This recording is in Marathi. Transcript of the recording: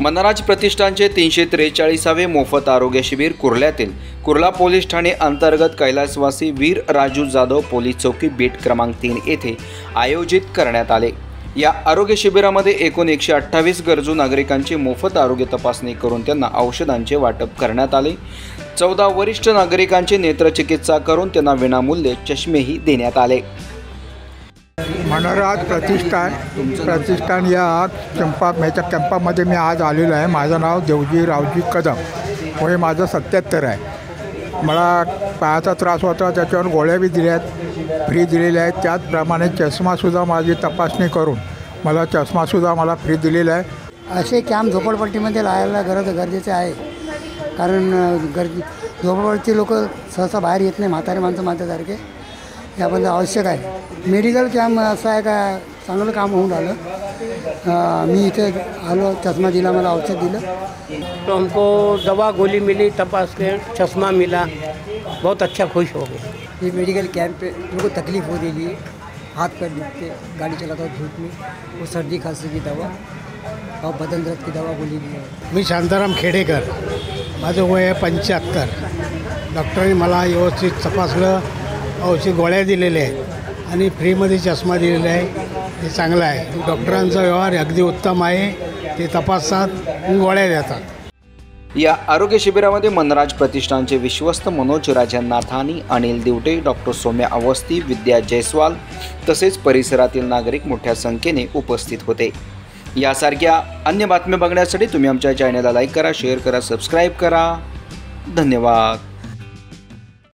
मनराज प्रतिष्ठानचे 343वे मोफत आरोग्य शिबिर कुर्ल्यातील कुर्ला पोलीस ठाणे अंतर्गत कैलासवासी वीर राजू जाधव पोलीस चौकी बीट क्रमांक 3 येथे आयोजित करण्यात आले। या आरोग्य शिबिरामध्ये एकूण 128 गरजू नागरिकांची मोफत आरोग्य तपासणी करून त्यांना औषधांचे वाटप करण्यात आले। 14 वरिष्ठ नागरिकांची नेत्रचिकित्सा करून त्यांना विनामूल्य चष्मेही देण्यात आले। मनराज प्रतिष्ठान या कॅम्पामध्ये मी आज आलेलो आहे। माझं नाव देवजी रावजी कदम, वय माझं 77 आहे। मला पायाचा त्रास होता, त्याच्यावर गोळ्या बी दिल्या आहेत, फ्री दिलेल्या आहेत। त्याचप्रमाणे चष्मासुद्धा माझी तपासणी करून मला चष्मासुद्धा मला फ्री दिलेला आहे। असे कॅम्प झोपडपट्टीमध्ये लावायला गरजेचे आहे, कारण झोपडपट्टी लोक सहसा बाहेर येत नाही, म्हातारे माणसं माझ्यासारखे, याबद्दल आवश्यक आहे। मेडिकल कॅम्प असं आहे का चांगलं काम होऊन राहिलं। मी इथे आलो, चष्मा दिला, मला औषध दिलं, तो हमको दवा गोली मिली, तपास के चश्मा मिला, बहुत अच्छा खुश हो गए। ये मेडिकल कैंप पे मेरे को तकलीफ़ हो रही है, हाथ पैर दुखते, गाड़ी चलाता हूँ धूप में, वो सर्दी खांसी की दवा और बदन दर्द की दवा गोली दी है। मी शांताराम खेडेकर, माझं वय आहे 75। डॉक्टरांनी मला व्यवस्थित तपासलं, औषध गोळ्या दिलेल्या आहेत आणि फ्रीमध्ये चष्मा दिलेला आहे। हे चांगलं आहे। डॉक्टरांचा व्यवहार अगदी उत्तम आहे, ते तपासतात आणि गोळ्या देतात। या आरोग्य शिबिरामध्ये मनराज प्रतिष्ठानचे विश्वस्त मनोज राजा नाथानी, अनिल दिवटे, डॉक्टर सौम्या अवस्थी, विद्या जयस्वाल तसेच परिसरातील नागरिक मोठ्या संख्येने उपस्थित होते। यासारख्या अन्य बातम्या बघण्यासाठी तुम्ही आमच्या चॅनलला लाईक करा, शेअर करा, सबस्क्राईब करा। धन्यवाद।